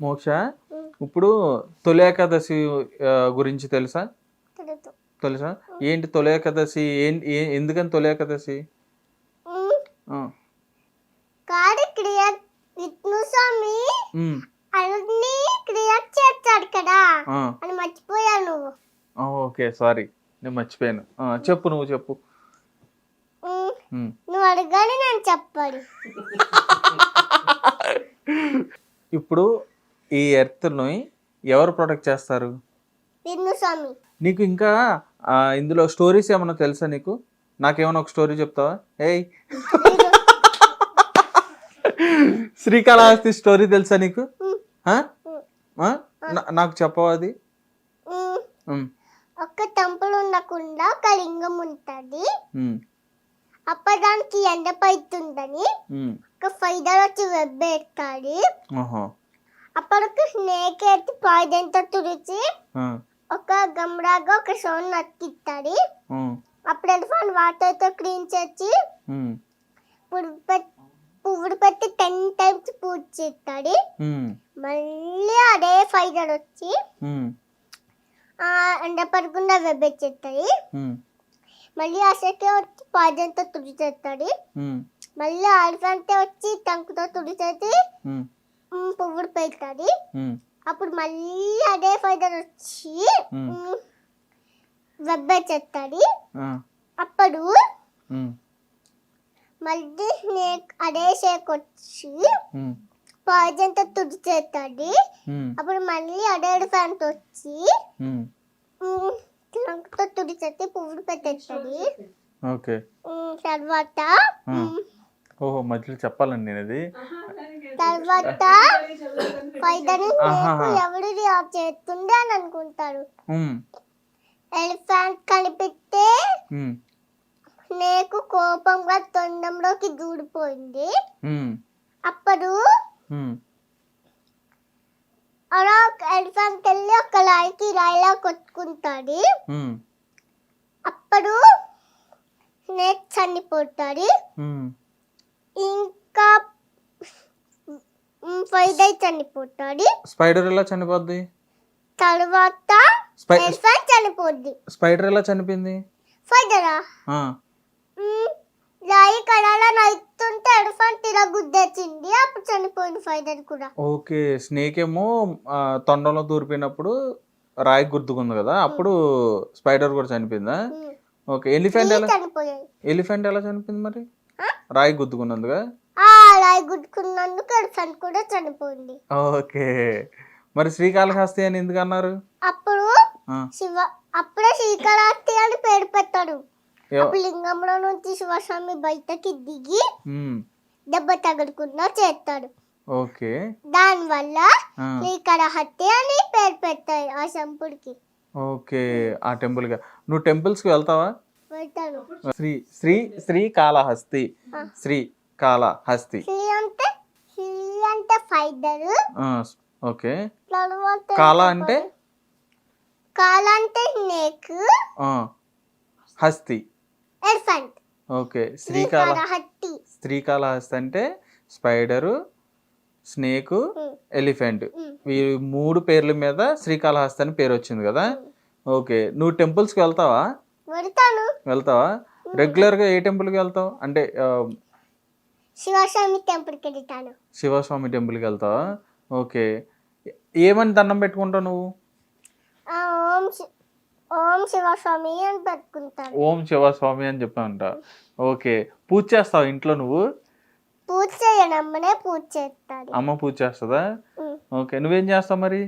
మోక్ష, ఇప్పుడు తొలి ఏకాదశి గురించి తెలుసా? తెలుసా? ఏంటి తొలి ఏకాదశి? ఎందుకని తొలి ఏకాదశి? కాదు క్రియేట్ విష్ణు స్వామి అన్ని క్రియేట్ చేస్తాడు కదా అని మర్చిపోయాను నువ్వు. ఓకే సారీ, నేను మర్చిపోయాను. చెప్పు, నువ్వు చెప్పు. నువ్వు అడగాలి, నేను చెప్పాలి. ఇప్పుడు ఈ ఎర్త్ని ఎవరు ప్రొటెక్ట్ చేస్తారు? విష్ణు స్వామి. నీకు ఇంకా ఇందులో స్టోరీస్ ఏమన్నా తెలుసా నీకు? నాకేమన్నా ఒక స్టోరీ చెప్తావా? ఏయ్, శ్రీకాళహస్తి స్టోరీ తెలుసా నీకు? నాకు చెప్పవా అది? ఒక టెంపుల్ ఉండకుండా ఒక లింగం ఉంటుంది. అప్పుడు దానికి ఎండ పైతుందని ఒక ఫైదర్ వచ్చి వెబ్బెడతాడు. అప్పటికి స్నేక్ ఎత్తి పాయిదంతా తుడిచి ఒక గమ్రాగా ఒక సౌండ్ నక్కిస్తాడు. అప్పుడు ఎలిఫెంట్ వాటర్తో క్లీన్ చేసి పువ్వుడు పెట్టి 10 times పూజ చేస్తాడు. మళ్ళీ అదే ఫైదర్ వచ్చి ఎండ పడకుండా వెబ్బెచ్చేస్తాడు. మళ్ళీ అసకే వచ్చి పాదంతో తుడిచేస్తాడు. మళ్ళీ ఎలిఫెంట్ వచ్చి టంకుతో తుడిచేసి పువ్వుడు పెడతాడు. అప్పుడు మళ్ళీ అదే ఫైదర్ వచ్చి వెబ్బెచ్చేస్తాడు. అప్పుడు మళ్ళీ స్నేక్ అదే షేక్ వచ్చి పాయిజన్తో తుడిచేస్తాడు. అప్పుడు మళ్ళీ అదే ఎలిఫెంట్ వచ్చి టంకుతో తుడిచేసి పువ్వుడు పెట్టేస్తాడు. ఓకే, తర్వాత ఓహో మధ్యలో చెప్పాలండి నేను అది. తర్వాత ఫైదర్ ఎవరు రియాక్ట్ చేస్తుండే అని అనుకుంటారు. ఎలిఫెంట్ కనిపిస్తే స్నేక్ కోపంగా తొండంలోకి దూడిపోయింది. అప్పుడు అలా ఎలిఫెంట్ వెళ్ళి ఒక రాయిలా కొట్టుకుంటాడు. అప్పుడు స్నేక్ చనిపోతాడు. ఇంకా ఫైదర్ చనిపోతాడు. స్పైడర్ ఎలా చనిపోద్ది? తర్వాత ఎలిఫెంట్ చనిపోద్ది. స్పైడర్ ఎలా చనిపోయింది? ఫైదరా రాయి కడాల నైతుంటే ఎలిఫెంట్ ఇలా గుద్దేసింది. అప్పుడు చనిపోయింది ఫైదర్ కూడా. ఓకే, స్నేక్ ఏమో తొండంలో దూరిపోయినప్పుడు రాయి గుర్తుకుంది కదా, అప్పుడు స్పైడర్ కూడా చనిపోయిందా? ఓకే, ఎలిఫెంట్ ఎలా చనిపోయింది మరి? రాయి గుద్దుకున్నందుగా? రాయి గుద్దుకున్నందుకు ఎలిఫెంట్ కూడా చనిపోయింది. ఓకే, మరి శ్రీకాళహస్తి అని ఎందుకు అన్నారు? అప్పుడే శ్రీకాళహస్తి అని పేరు పెట్టాడు. అప్పుడు లింగంలో నుంచి శివస్వామి బయటకి దిగి దెబ్బ తగలకుండా చేస్తాడు. ఓకే, దాని వల్ల శ్రీకాళహస్తి అని పేరు పెట్టాడు ఆ టెంపుల్ కి. ఓకే, ఆ టెంపుల్ గా. నువ్వు టెంపుల్స్ కి వెళ్తావా? వెళ్తాను. శ్రీకాళహస్తి. శ్రీకాళహస్తి అంటే ఫైదర్. ఓకే, కాళ అంటే స్నేక్, హస్తి ఎలిఫెంట్. ఓకే, శ్రీకాళహస్తి అంటే స్పైడరు, స్నేకు, ఎలిఫెంట్. ఈ 3 పేర్ల మీద శ్రీకాళహస్తి అని పేరు వచ్చింది కదా. ఓకే, నువ్వు టెంపుల్స్కి వెళ్తావా? వెళ్తావా? రెగ్యులర్గా ఏ టెంపుల్కి వెళ్తావు? అంటే శివస్వామి టెంపుల్కి వెళ్తాను. శివస్వామి టెంపుల్కి వెళ్తావా? ఓకే, ఏమని దండం పెట్టుకుంటావు నువ్వు? ఓం శివస్వామి అని పెట్టుకుంటాను. ఓం శివస్వామి అని చెప్పానంట. ఓకే, పూజ చేస్తావు ఇంట్లో నువ్వు? పూజ చేయను, అమ్మనే పూజ చేస్తాను. అమ్మ పూజ చేస్తుందా? ఓకే, నువ్వేం చేస్తావు మరి?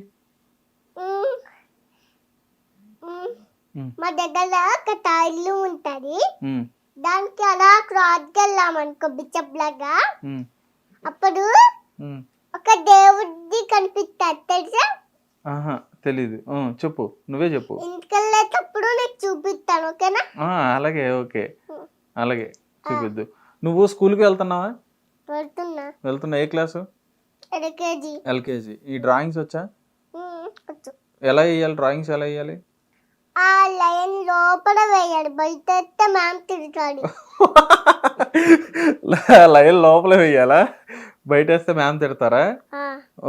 మా దగ్గర ఒక ఇల్లు ఉంటది. దానికి అలా క్రాస్కి వెళ్ళామనుకో బిచ్చప్ లాగా, అప్పుడు ఒక దేవుడి కనిపిస్తాడు తెలుసా? తెలీదు, చెప్పు, నువ్వే చెప్పు. ఇంటికెళ్ళేటప్పుడు నీకు చూపిస్తాను, ఓకేనా? అలాగే, ఓకే, అలాగే చూపిద్దు. నువ్వు స్కూల్కి వెళ్తున్నావా? వెళ్తున్నా. ఏ క్లాసు? ఎల్కేజీ. ఈ డ్రాయింగ్స్ వచ్చా? ఎలా వేయాలి డ్రాయింగ్స్? ఎలా వేయాలి? ఆ లైన్ లోపల వేయాలి, బయట వేస్తే మ్యామ్ తిడతాడు. లైన్ లోపల వేయాలా? బయట వేస్తే మ్యామ్ తిడతారా?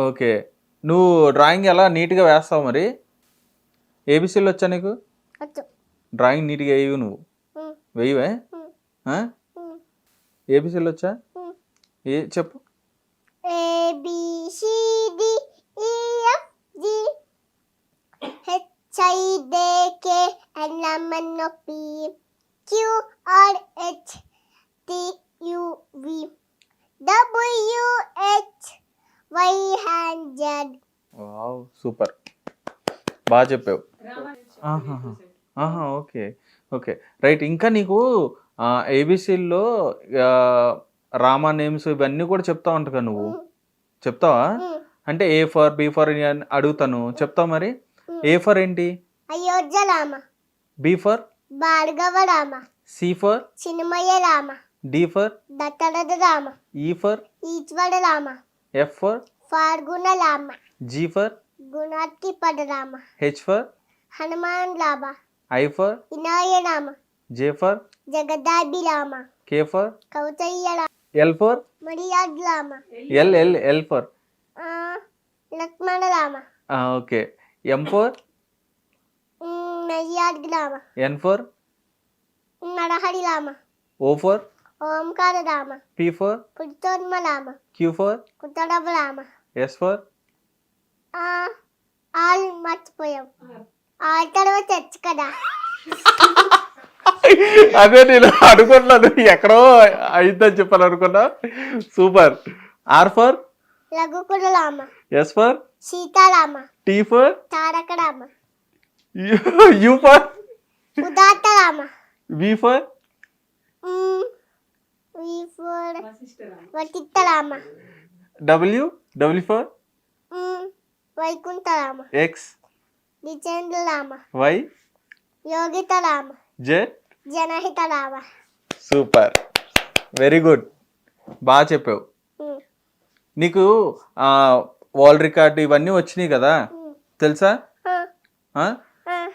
ఓకే, నువ్వు డ్రాయింగ్ ఎలా నీట్గా వేస్తావు మరి? ఏబిసిలు వచ్చా నీకు? వచ్చు. డ్రాయింగ్ నీట్గా వేయవు నువ్వు? ఉమ్, వేయవే? ఉమ్, ఉమ్, ఏబిసిలు వచ్చా? ఉమ్. ఏ చెప్పు. ABCDEFG HIJK LMNOP QRHTUV WXYZ. Wow super, బాగా చెప్పావు. Okay okay right. ఇంకా నీకు ఏబిసిల్లో రామా నేమ్స్ ఇవన్నీ కూడా చెప్తా ఉంటా నువ్వు, చెప్తావా? అంటే ఏ ఫర్ బి ఫర్ అని అడుగుతాను, చెప్తావు మరి? ఏ ఫర్ ఏంటి? Ayodhya Rama. B for Bhargava Rama. C for Chinmaya Rama. D for Dasharatha Rama. E for Eshwara Rama. F for ఫార్గుణ రామ. జీ ఫర్ గుణాత్కిపద Rama. H for Hanuman Rama. I for వినాయ రామ. జే ఫర్ జగదాభి Rama. K for Kausalya Rama. L for మరియాద్ Rama. L for Lakshmana Rama. Okay. M for మరియాద్ Rama. N for Narahari Rama. O for Omkara Rama. P for Purushottama Rama. Q for కుతరవ Rama. S for R మర్చిపోయాం. R తర్వాత తెచ్చు కదా. అదే నేను అనుకున్నాను, ఎక్కడో అయిద్దని చెప్పాను అనుకున్నా. Super. R for Raghukula Rama. S for Sitarama. T for Taraka Rama. U for ఉదాత రామ. వి ఫర్ వటిత్త Rama. W for Vaikuntha Rama. X Jitendra Rama. Y యోగిత రామ. జెడ్ జనహిత రామ. సూపర్, వెరీ గుడ్, బాగా చెప్పావు. నీకు వరల్డ్ రికార్డు ఇవన్నీ వచ్చినాయి కదా, తెలుసా?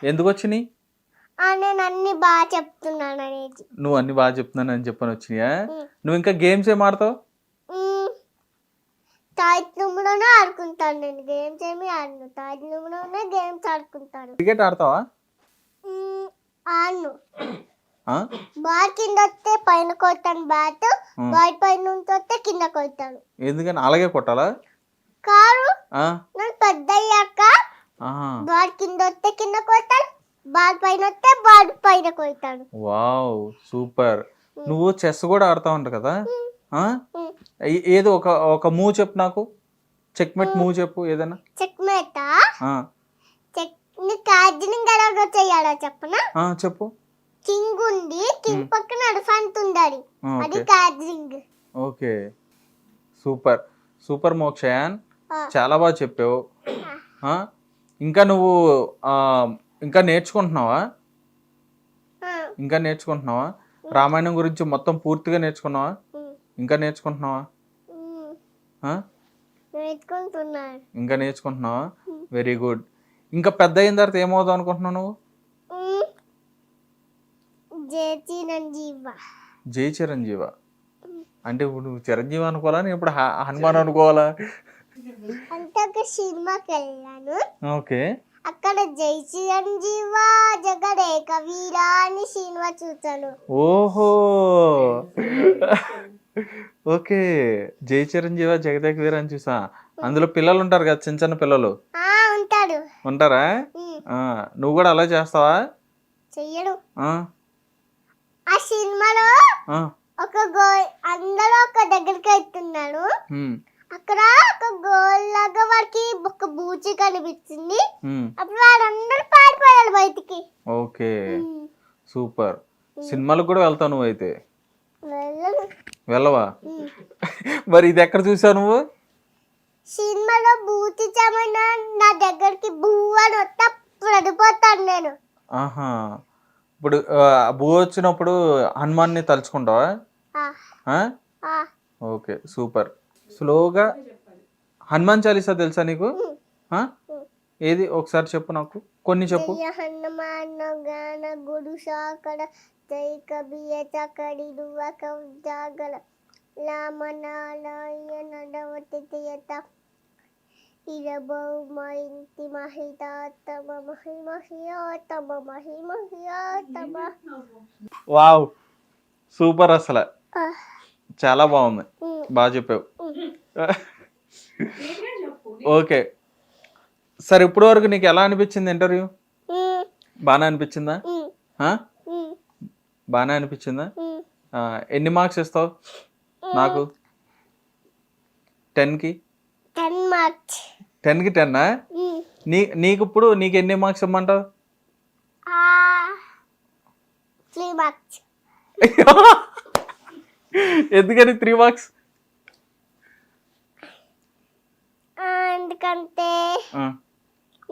ఎందుకు వచ్చినాయి? నేను అన్ని బాగా చెప్తున్నాను అనేది. నువ్వు అన్ని బాగా చెప్తున్నాను చెప్పని వచ్చినాయా? నువ్వు ఇంకా గేమ్స్ ఏం ఆడతావు? తాయిత్యంలోనే ఆడుకుంటాను నేను. గేమ్స్ ఏమి ఆడను, తాయిత్యంలోనే గేమ్స్ ఆడుకుంటాను. క్రికెట్ ఆడతావా? ఆడను. బాల్ కింద వస్తే పైన కొట్టాను బ్యాట్, బాల్ పైన నుంచి వస్తే కింద కొట్టాను. ఎందుకని అలాగే కొట్టాలా? కారు నేను పెద్ద అయ్యాక బాల్ కింద వస్తే కింద కొట్టాను, బాల్ పైన వస్తే బాల్ పైన కొట్టాను. Wow super. నువ్వు చెస్ కూడా ఆడుతా ఉంటా కదా? ఏదో ఒక మూవ్ చెప్పు నాకు, చెక్మేట్ మూవ్ చెప్పు ఏదైనా. చెక్మేట్ కార్జనింగ్ ఎలాగో చెయ్యాలా చెప్పనా? చెప్పు. కింగ్ ఉంది, కింగ్ పక్కన ఎలిఫెంట్ ఉండాలి, అది కార్జనింగ్. ఓకే సూపర్ సూపర్ మోక్షయాన్, చాలా బాగా చెప్పావు. ఇంకా నువ్వు ఇంకా నేర్చుకుంటున్నావా? రామాయణం గురించి మొత్తం పూర్తిగా నేర్చుకున్నావా? ఇంకా నేర్చుకుంటున్నావా? ఇంకా నేర్చుకుంటున్నావా? Very good. ఇంకా పెద్ద అయిన తర్వాత ఏమవుదాం అనుకుంటున్నావు నువ్వు? జై చిరంజీవ అంటే ఇప్పుడు నువ్వు చిరంజీవి అనుకోవాలా, నేను ఇప్పుడు హనుమాన్ అనుకోవాలా? అంటే ఒక సినిమాకి వెళ్ళాను. ఓకే. అక్కడ జై చిరంజీవ జగదేక వీరా అని సినిమా చూసాను. ఓహో ఓకే, జై చిరంజీవ జగదేక వీరా అని చూసా. అందులో పిల్లలు ఉంటారు కదా, చిన్న చిన్న పిల్లలు ఉంటారా? నువ్వు కూడా అలా చేస్తావా? చెయ్యడు. ఆ సినిమాలో ఒక అందరూ ఒక దగ్గరికి వెళ్తున్నాడు. అక్కడ ఒక గోల్ లాగా వాడికి ఒక బూచి కనిపించింది. అప్పుడు వాళ్ళందరూ పారిపోయారు బయటికి. Okay super. సినిమాలకు కూడా వెళ్తావు నువ్వు అయితే? వెళ్ళవా? మరి ఇది ఎక్కడ చూసావు నువ్వు? సినిమాలో బూచి చమన నా దగ్గరికి బూ అని వస్తే పడిపోతాను నేను. ఇప్పుడు బూ వచ్చినప్పుడు హనుమాన్ని తలుచుకుంటావా? Okay super. స్లోగా హనుమాన్ చాలీసా తెలుసా నీకు? ఏది ఒకసారి చెప్పు నాకు, కొన్ని చెప్పు. హనుమాన్ గాన గురు సాకడ జై కబియ చకడి దువక ఉజాగల లామనాలయ నడవతి తీయత ఇరబౌ మా ఇంటి మహిళాతమ మహిమహియాతమ మహిమహియాతమ. వావ్ సూపర్ అసలు చాలా బాగుంది, బాగా చెప్పావు. ఓకే సరే, ఇప్పటి వరకు నీకు ఎలా అనిపించింది ఇంటర్వ్యూ? బాగా అనిపించిందా? బాగా అనిపించిందా? ఎన్ని మార్క్స్ ఇస్తావు నాకు? 10కి 10 మార్క్స్. 10కి 10? నీకు ఇప్పుడు నీకు ఎన్ని మార్క్స్ ఇమ్మంటావు? 3 మార్క్స్. ఎందుకని 3 మార్క్స్? ఎందుకంటే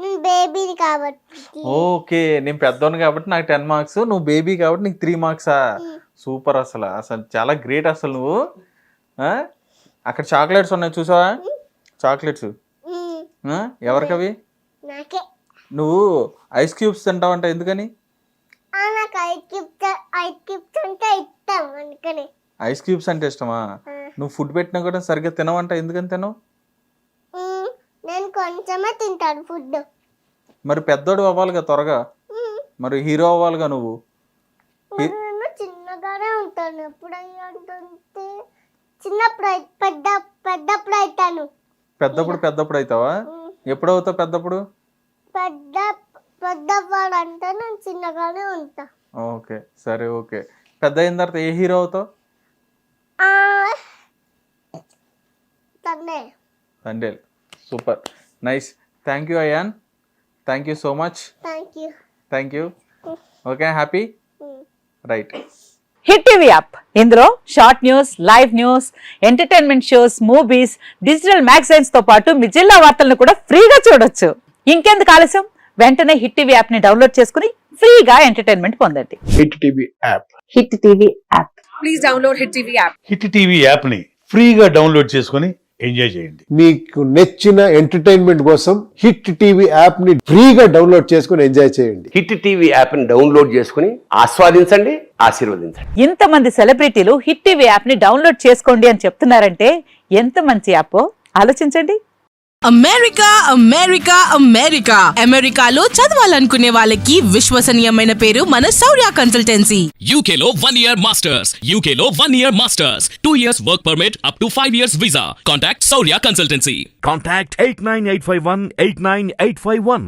నేను బేబీని కాబట్టి. ఓకే, నేను పెద్దోను కాబట్టి నాకు 10 మార్క్స్, నువ్వు బేబీ కాబట్టి నీకు 3 మార్క్సా? సూపర్ అసలు అసలు చాలా గ్రేట్ అసలు నువ్వు. అక్కడ చాక్లెట్స్ ఉన్నాయి చూసావా? చాక్లెట్స్ ఎవరికవి? నాకే. నువ్వు ఐస్ క్యూబ్స్ తింటావంట, ఎందుకని? నాకు ఐస్ క్యూబ్స్ అంటే ఇష్టం, అందుకని. ఐస్ క్యూబ్స్ అంటే ఇష్టమా? నువ్వు ఫుడ్ పెట్టినా కూడా సరిగ్గా తినవంట, ఎందుకని తినవు? నేను కొంచెమే తింటాను ఫుడ్. మరి పెద్దోడు అవ్వాలిగా త్వరగా, మరి హీరో అవ్వాలిగా నువ్వు. నేను చిన్నగానే ఉంటాను, ఎప్పుడు అయ్యంటే చిన్నప్పుడు పెద్దప్పుడు అవుతాను. పెద్దప్పుడు అవుతావా? ఎప్పుడు అవుతావు పెద్దప్పుడు? పెద్దవాడు అంటే నేను చిన్నగానే ఉంటా. ఓకే సరే, ఓకే. పెద్ద అయిన తర్వాత ఏ హీరో అవుతావు? Thandel. Super, nice. Thank you Ayaan, thank you so much. Thank you. Okay, happy? Right. Hit TV app, ఇందులో short news, live news, entertainment shows, movies, digital magazines తో పాటు మీ జిల్లా వార్తలను కూడా ఫ్రీగా చూడొచ్చు. ఇంకెందుకు ఆలస్యం, వెంటనే హిట్ టీవీ యాప్ ని డౌన్లోడ్ చేసుకుని ఫ్రీగా ఎంటర్టైన్మెంట్ పొందండి. Hit TV app. Hit TV app. Please download hit TV app. Hit TV app ని ఫ్రీగా డౌన్లోడ్ చేసుకొని ఎంజాయ్ చేయండి. మీకు నచ్చిన ఎంటర్టైన్మెంట్ కోసం హిట్ టీవీ యాప్ ని ఫ్రీగా డౌన్లోడ్ చేసుకొని ఎంజాయ్ చేయండి. హిట్ టీవీ యాప్ ని డౌన్లోడ్ చేసుకుని ఆస్వాదించండి, ఆశీర్వదించండి. ఇంతమంది సెలబ్రిటీలు హిట్ టీవీ యాప్ ని డౌన్లోడ్ చేసుకోండి అని చెప్తున్నారంటే ఎంత మంచి యాప్ ఆలోచించండి. అమెరికా అమెరికా అమెరికా అమెరికాలో చదవాలనుకునే వాళ్ళకి విశ్వసనీయమైన పేరు మన శౌర్య కన్సల్టెన్సీ. UK లో 1 year masters. UK లో 1 year masters. 2 years work permit up to 5 years visa. Contact Saurya Consultancy. Contact 89851 89851.